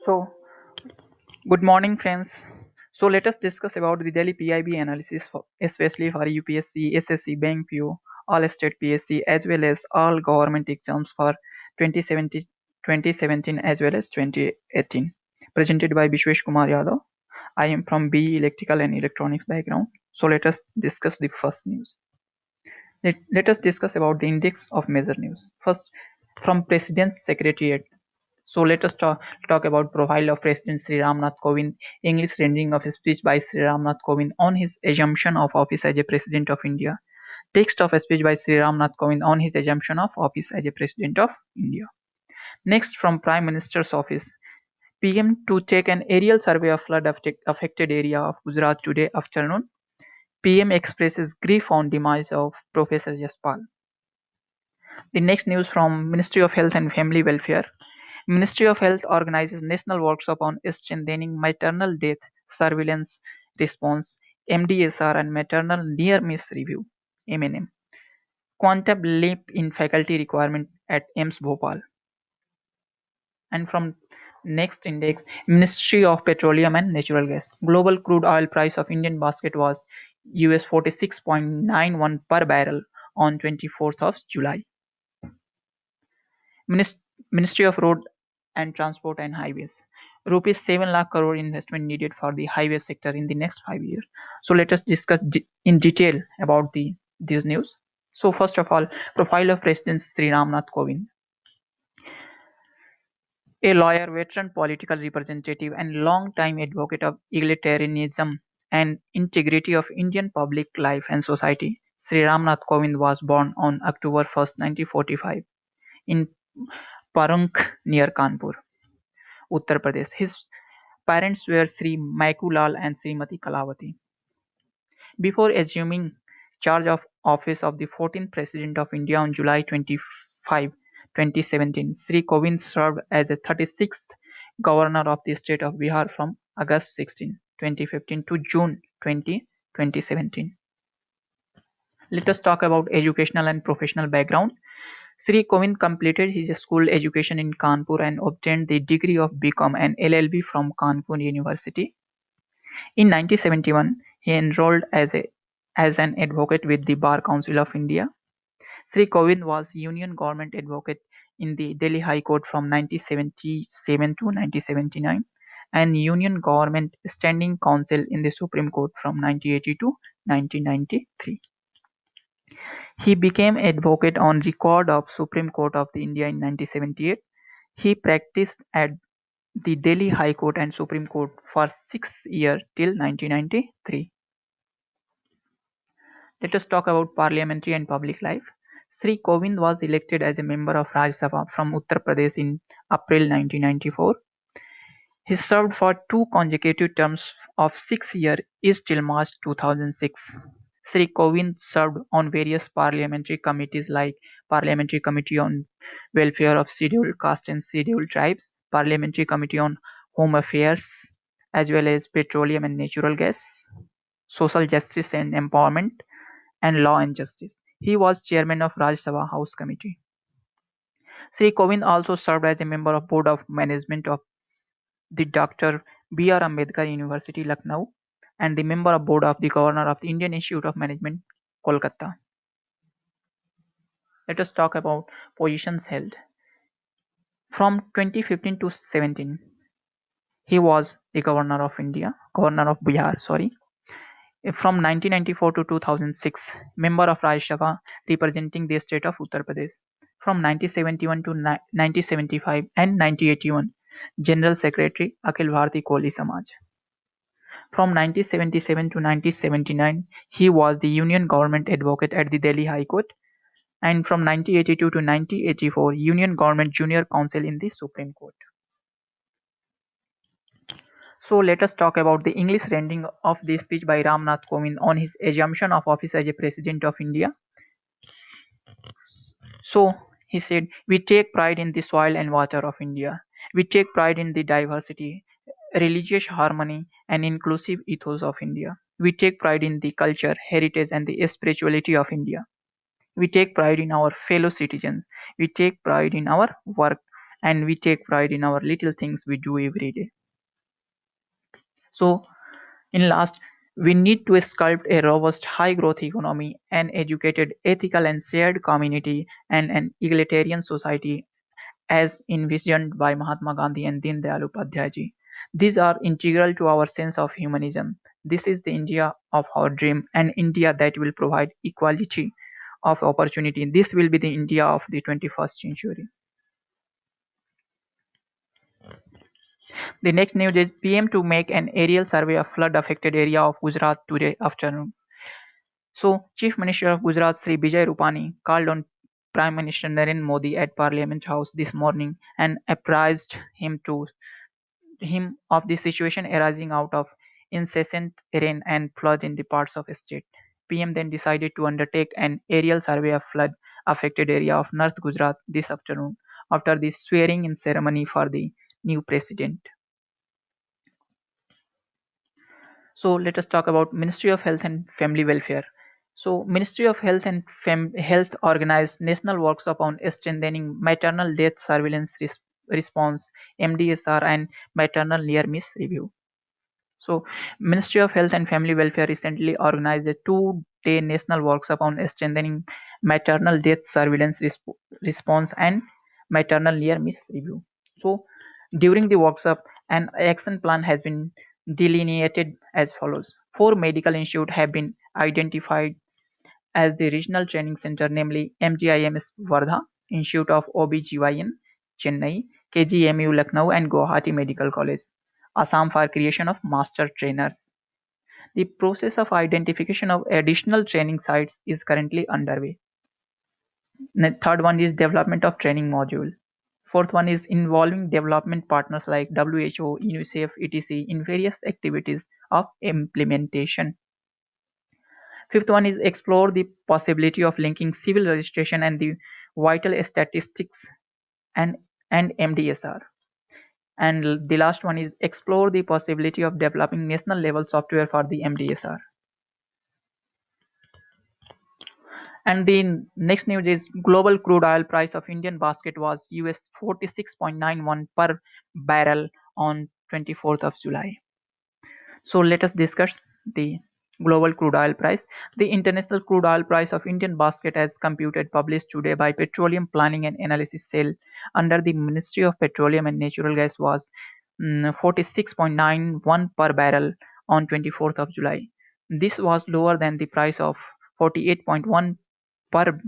So, good morning, friends. So, let us discuss about the Delhi PIB analysis, especially for UPSC, SSC, Bank PO, all state PSC, as well as all government exams for 2017, 2017 as well as 2018. Presented by Vishwesh Kumar Yadav. I am from BE Electrical and Electronics background. So, let us discuss the first news. Let us discuss about the index of major news. First, from President's Secretariat. So let us talk about profile of President Sri Ramnath Kovind, English rendering of speech by Sri Ramnath Kovind on his assumption of office as a President of India. Text of a speech by Sri Ramnath Kovind on his assumption of office as a President of India. Next, from Prime Minister's office. PM to take an aerial survey of flood affected area of Gujarat today afternoon. PM expresses grief on demise of Professor Jaspal. The next news from Ministry of Health and Family Welfare. Ministry of Health organizes national workshop on strengthening maternal death surveillance response (MDSR) and maternal near-miss review (MNM). Quantum leap in faculty requirement at AIIMS Bhopal. And from next index, Ministry of Petroleum and Natural Gas. Global crude oil price of Indian basket was US 46.91 per barrel on 24th of July. Ministry of Road and Transport and Highways. Rupees 7 lakh crore investment needed for the highway sector in the next 5 years. So let us discuss in detail about these news. So first of all, profile of President Sri Ramnath Kovind. A lawyer, veteran political representative, and long-time advocate of egalitarianism and integrity of Indian public life and society, Sri Ramnath Kovind was born on October 1st, 1945, in Parank near Kanpur, Uttar Pradesh. His parents were Sri Maikulal and Srimati Kalavati. Before assuming charge of office of the 14th President of India on July 25, 2017, Sri Kovind served as the 36th Governor of the state of Bihar from August 16, 2015 to June 20, 2017. Let us talk about educational and professional background. Sri Kovind completed his school education in Kanpur and obtained the degree of BCom and LLB from Kanpur University. In 1971, he enrolled as an advocate with the Bar Council of India. Sri Kovind was Union Government advocate in the Delhi High Court from 1977 to 1979 and Union Government Standing Counsel in the Supreme Court from 1980 to 1993. He became advocate on record of Supreme Court of India in 1978. He practiced at the Delhi High Court and Supreme Court for 6 years till 1993. Let us talk about parliamentary and public life. Sri Kovind was elected as a member of Rajya Sabha from Uttar Pradesh in April 1994. He served for 2 consecutive terms of 6 years each till March 2006. Sri Kovind served on various parliamentary committees like Parliamentary Committee on Welfare of Scheduled Castes and Scheduled Tribes, Parliamentary Committee on Home Affairs, as well as Petroleum and Natural Gas, Social Justice and Empowerment, and Law and Justice. He was chairman of Rajya Sabha House Committee. Sri Kovind also served as a member of Board of Management of the Dr. B. R. Ambedkar University, Lucknow, and the member of Board of the Governor of the Indian Institute of Management, Kolkata. Let us talk about positions held. From 2015 to 17, he was the Governor of Bihar. From 1994 to 2006, member of Rajya Sabha representing the state of Uttar Pradesh. From 1971 to 1975 and 1981, General Secretary Akhil Bharatiya Koli Samaj. From 1977 to 1979, he was the Union Government advocate at the Delhi High Court, and from 1982 to 1984, Union Government Junior Counsel in the Supreme Court. So let us talk about the English rendering of the speech by Ramnath Kovind on his assumption of office as a President of India. So he said, "We take pride in the soil and water of India. We take pride in the diversity, religious harmony, and inclusive ethos of India. We take pride in the culture, heritage, and the spirituality of India. We take pride in our fellow citizens. We take pride in our work and we take pride in our little things we do every day. So, in last, we need to sculpt a robust high growth economy, an educated, ethical, and shared community, and an egalitarian society as envisioned by Mahatma Gandhi and Deen Dayal Upadhyay ji. These are integral to our sense of humanism. This is the India of our dream, an India that will provide equality of opportunity. This will be the India of the 21st century. The next news is PM to make an aerial survey of flood affected area of Gujarat today afternoon. So, Chief Minister of Gujarat Sri Vijay Rupani called on Prime Minister Narendra Modi at Parliament House this morning and apprised him of the situation arising out of incessant rain and floods in the parts of the state. PM then decided to undertake an aerial survey of flood affected area of North Gujarat this afternoon after the swearing in ceremony for the new president. So let us talk about Ministry of Health and Family Welfare. So Ministry of Health and Health organized national workshop on strengthening maternal death surveillance response (MDSR) and maternal near miss review. So Ministry of Health and Family Welfare recently organized a 2-day national workshop on strengthening maternal death surveillance response and maternal near miss review. So during the workshop, an action plan has been delineated as follows. 4 medical institutes have been identified as the regional training center, namely MGIMS Wardha, Institute of OBGYN, Chennai, KGMU Lucknow, and Guwahati Medical College, Assam for creation of master trainers. The process of identification of additional training sites is currently underway. Third one is development of training module. Fourth one is involving development partners like WHO, UNICEF, etc. in various activities of implementation. Fifth one is explore the possibility of linking civil registration and the vital statistics and MDSR. And the last one is explore the possibility of developing national level software for the MDSR. And the next news is global crude oil price of Indian basket was US 46.91 per barrel on 24th of July. So let us discuss the global crude oil price. The international crude oil price of Indian basket as computed published today by Petroleum Planning and Analysis Cell under the Ministry of Petroleum and Natural Gas was 46.91 per barrel on 24th of July. This was lower than the price of 48.1 per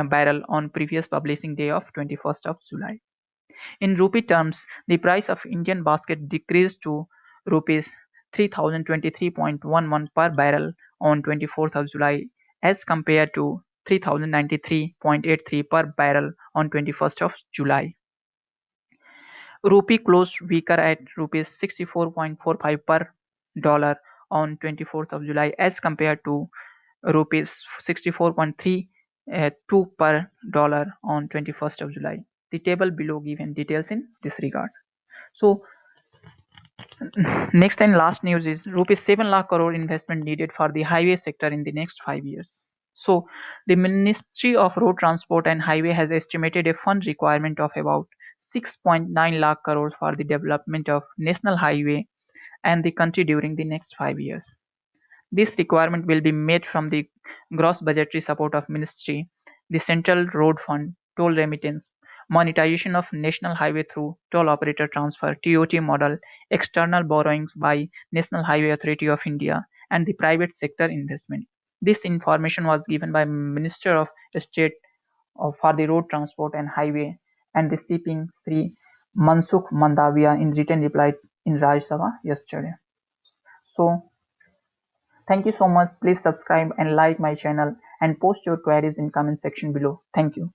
barrel on previous publishing day of 21st of July. In rupee terms, the price of Indian basket decreased to rupees 3023.11 per barrel on 24th of July as compared to 3093.83 per barrel on 21st of July. Rupee closed weaker at rupees 64.45 per dollar on 24th of July as compared to rupees 64.32 per dollar on 21st of July. The table below given details in this regard. So next and last news is rupees 7 lakh crore investment needed for the highway sector in the next 5 years. So the Ministry of Road Transport and Highway has estimated a fund requirement of about 6.9 lakh crores for the development of national highway and the country during the next 5 years. This requirement will be met from the gross budgetary support of ministry, the Central Road Fund, toll remittance, monetization of national highway through toll operator transfer (TOT) model, external borrowings by National Highway Authority of India, and the private sector investment. This information was given by Minister of State for the Road Transport and Highway and the Shipping Sri Mansukh Mandaviya in written reply in Rajya Sabha yesterday. So thank you so much. Please subscribe and like my channel and post your queries in comment section below. Thank you.